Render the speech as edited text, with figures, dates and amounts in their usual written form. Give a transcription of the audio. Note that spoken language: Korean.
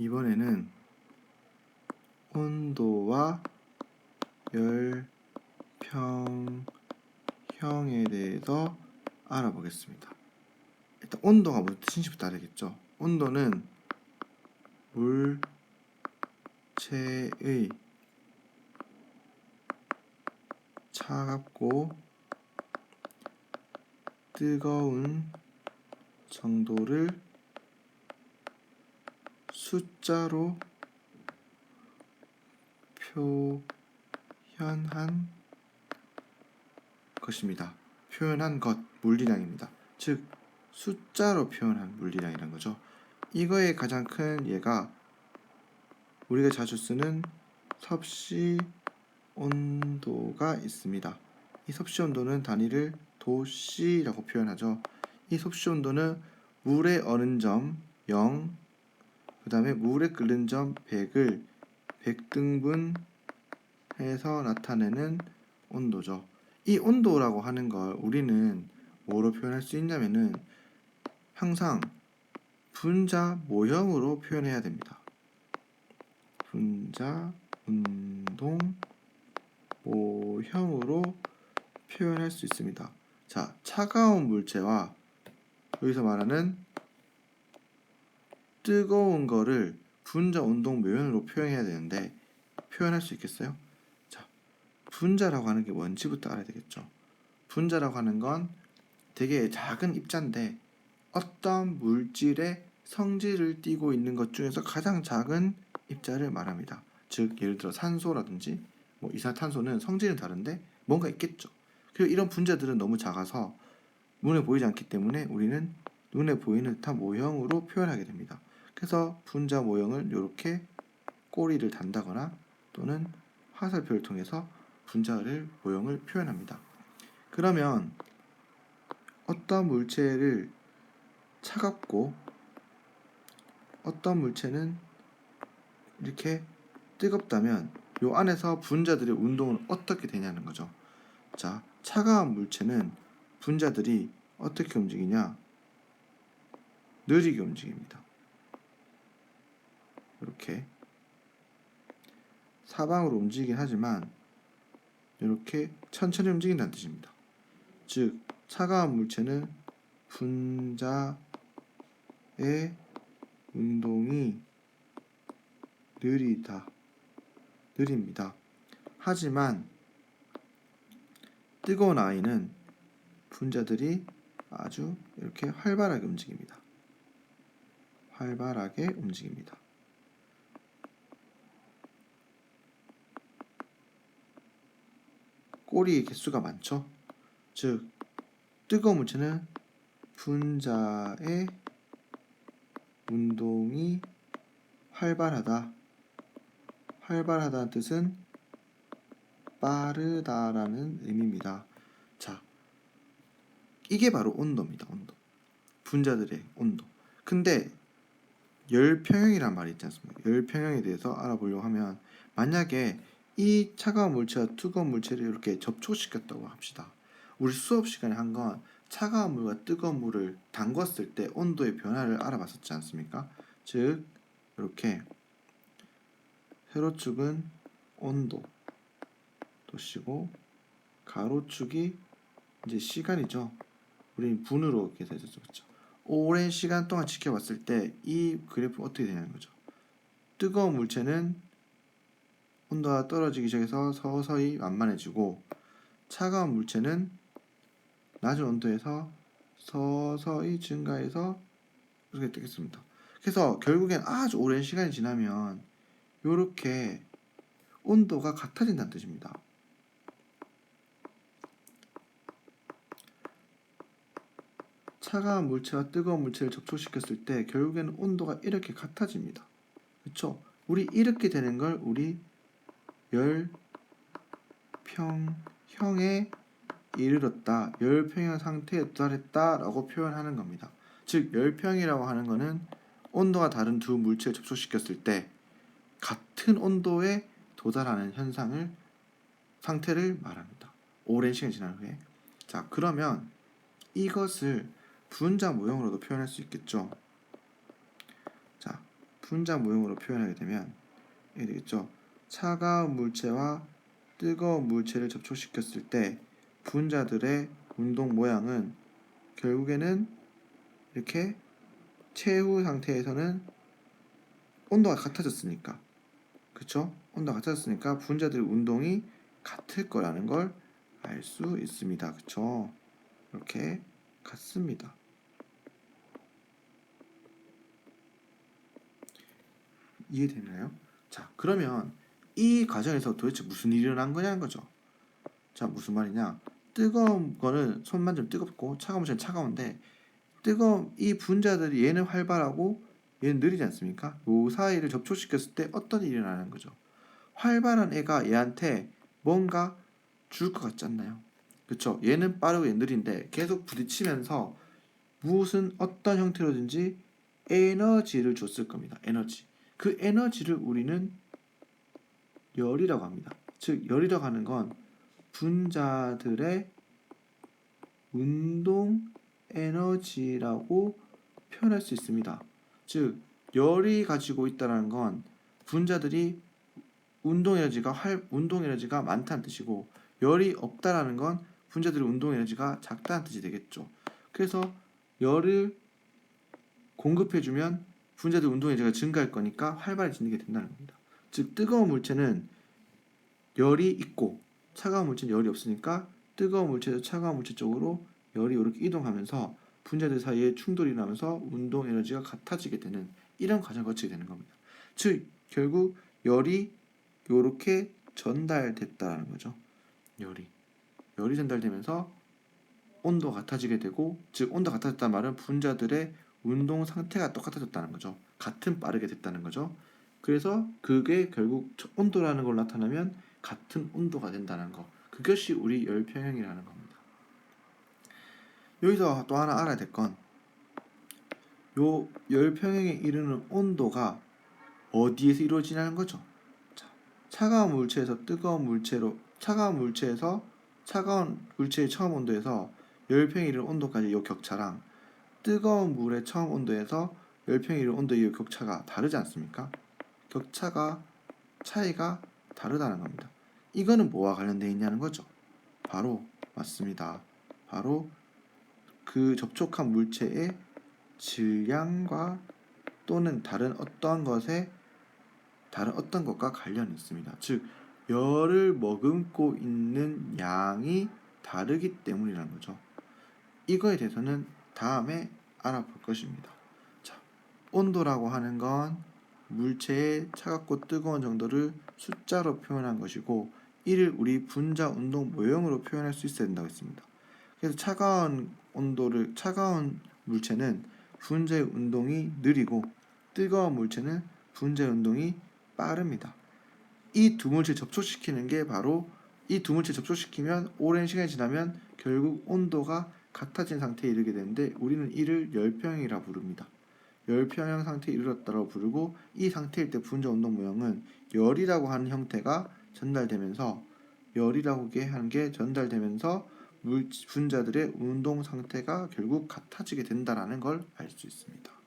이번에는 온도와 열평형에 대해서 알아보겠습니다. 일단 온도가 무슨 뜻인지부터 알아야겠죠. 온도는 물체의 차갑고 뜨거운 정도를 숫자로 표현한 것입니다. 표현한 것, 물리량입니다. 즉 숫자로 표현한 물리량이라는 거죠. 이거의 가장 큰 예가 우리가 자주 쓰는 섭씨 온도가 있습니다. 이 섭씨 온도는 단위를 도씨라고 표현하죠. 이 섭씨 온도는 물의 어는 점 0, 그 다음에 물에 끓는 점 100을 100등분해서 나타내는 온도죠. 이 온도라고 하는 걸 우리는 뭐로 표현할 수 있냐면은 항상 분자 모형으로 표현해야 됩니다. 분자 운동 모형으로 표현할 수 있습니다. 자, 차가운 물체와 여기서 말하는 뜨거운 거를 분자 운동 모형으로 표현해야 되는데 표현할 수 있겠어요? 자, 분자라고 하는 게 뭔지부터 알아야 되겠죠. 분자라고 하는 건 되게 작은 입자인데 어떤 물질의 성질을 띠고 있는 것 중에서 가장 작은 입자를 말합니다. 즉 예를 들어 산소라든지 이산화탄소는 성질은 다른데 뭔가 있겠죠. 그리고 이런 분자들은 너무 작아서 눈에 보이지 않기 때문에 우리는 눈에 보이는 듯한 모형으로 표현하게 됩니다. 그래서 분자 모형을 이렇게 꼬리를 단다거나 또는 화살표를 통해서 분자를 모형을 표현합니다. 그러면 어떤 물체를 차갑고 어떤 물체는 이렇게 뜨겁다면 이 안에서 분자들의 운동은 어떻게 되냐는 거죠. 자, 차가운 물체는 분자들이 어떻게 움직이냐? 느리게 움직입니다. 이렇게 사방으로 움직이긴 하지만 이렇게 천천히 움직인다는 뜻입니다. 즉 차가운 물체는 분자의 운동이 느립니다. 하지만 뜨거운 아이는 분자들이 아주 이렇게 활발하게 움직입니다. 꼬리의 개수가 많죠. 즉 뜨거운 물체는 분자의 운동이 활발하다는 뜻은 빠르다라는 의미입니다. 자, 이게 바로 온도입니다. 온도. 분자들의 온도. 근데 열평형이란 말이 있지 않습니까? 열평형에 대해서 알아보려고 하면 만약에 이 차가운 물체와 뜨거운 물체를 이렇게 접촉시켰다고 합시다. 우리 수업 시간에 한 건 차가운 물과 뜨거운 물을 담궜을 때 온도의 변화를 알아봤었지 않습니까? 즉 이렇게 세로축은 온도 도시고 가로축이 이제 시간이죠. 우리는 분으로 이렇게 되죠, 그렇죠? 오랜 시간 동안 지켜봤을 때 이 그래프 어떻게 되냐는 거죠. 뜨거운 물체는 온도가 떨어지기 시작해서 서서히 완만해지고 차가운 물체는 낮은 온도에서 서서히 증가해서 이렇게 되겠습니다. 그래서 결국엔 아주 오랜 시간이 지나면 이렇게 온도가 같아진다는 뜻입니다. 차가운 물체와 뜨거운 물체를 접촉시켰을 때 결국에는 온도가 이렇게 같아집니다. 그렇죠? 우리 이렇게 되는 걸 우리 열평형에 이르렀다, 열평형 상태에 도달했다라고 표현하는 겁니다. 즉 열평이라고 하는 것은 온도가 다른 두 물체를 접촉시켰을 때 같은 온도에 도달하는 상태를 말합니다. 오랜 시간이 지난 후에. 자, 그러면 이것을 분자 모형으로도 표현할 수 있겠죠. 자, 분자 모형으로 표현하게 되면 이렇게 되겠죠. 차가운 물체와 뜨거운 물체를 접촉시켰을 때 분자들의 운동 모양은 결국에는 이렇게 최후 상태에서는 온도가 같아졌으니까, 그쵸? 온도가 같아졌으니까 분자들의 운동이 같을 거라는 걸 알 수 있습니다. 그쵸? 이렇게 같습니다. 이해되나요? 자, 그러면 이 과정에서 도대체 무슨 일이 일어난 거냐는 거죠. 자, 무슨 말이냐? 뜨거운 거는 손 만지면 뜨겁고 차가운 물체는 차가운데, 뜨거운 이 분자들이 얘는 활발하고 얘는 느리지 않습니까? 요 사이를 접촉시켰을 때 어떤 일이 일어나는 거죠? 활발한 애가 얘한테 뭔가 줄 것 같지 않나요? 그쵸? 얘는 빠르고 얘는 느린데 계속 부딪히면서 무슨 어떤 형태로든지 에너지를 줬을 겁니다. 에너지. 그 에너지를 우리는 열이라고 합니다. 즉, 열이라고 하는 건 분자들의 운동 에너지라고 표현할 수 있습니다. 즉, 열이 가지고 있다는 건 분자들이 운동 에너지가 많다는 뜻이고, 열이 없다라는 건 분자들의 운동 에너지가 작다는 뜻이 되겠죠. 그래서 열을 공급해주면 분자들 운동 에너지가 증가할 거니까 활발해지는 게 된다는 겁니다. 즉, 뜨거운 물체는 열이 있고 차가운 물체는 열이 없으니까 뜨거운 물체에서 차가운 물체 쪽으로 열이 이렇게 이동하면서 분자들 사이에 충돌이 나면서 운동 에너지가 같아지게 되는 이런 과정을 거치게 되는 겁니다. 즉, 결국 열이 이렇게 전달됐다는 거죠. 열이 전달되면서 온도가 같아지게 되고, 즉 온도가 같아졌다는 말은 분자들의 운동 상태가 똑같아졌다는 거죠. 같은 빠르게 됐다는 거죠. 그래서 그게 결국 온도라는 걸 나타나면 같은 온도가 된다는 거. 그것이 우리 열평형이라는 겁니다. 여기서 또 하나 알아야 될 건, 요 열평형에 이르는 온도가 어디에서 이루어지냐는 거죠. 자, 차가운 물체에서 뜨거운 물체로, 차가운 물체의 처음 온도에서 열평에 이르는 온도까지 요 격차랑 뜨거운 물의 처음 온도에서 열평에 이르는 온도의 격차가 다르지 않습니까? 차이가 다르다는 겁니다. 이거는 뭐와 관련되어 있냐는 거죠. 바로 맞습니다. 바로 그 접촉한 물체의 질량과 또는 다른 어떤 것과 관련이 있습니다. 즉, 열을 머금고 있는 양이 다르기 때문이라는 거죠. 이거에 대해서는 다음에 알아볼 것입니다. 자, 온도라고 하는 건 물체의 차갑고 뜨거운 정도를 숫자로 표현한 것이고, 이를 우리 분자 운동 모형으로 표현할 수 있어야 된다고 했습니다. 그래서 차가운 물체는 분자의 운동이 느리고 뜨거운 물체는 분자의 운동이 빠릅니다. 이 두 물체 접촉시키는 게 바로, 이 두 물체 접촉시키면 오랜 시간이 지나면 결국 온도가 같아진 상태에 이르게 되는데, 우리는 이를 열평형이라 부릅니다. 열평형 상태에 이르렀다고 부르고, 이 상태일 때 분자 운동 모형은 열이라고 하는 형태가 전달되면서 분자들의 운동 상태가 결국 같아지게 된다는 걸 알 수 있습니다.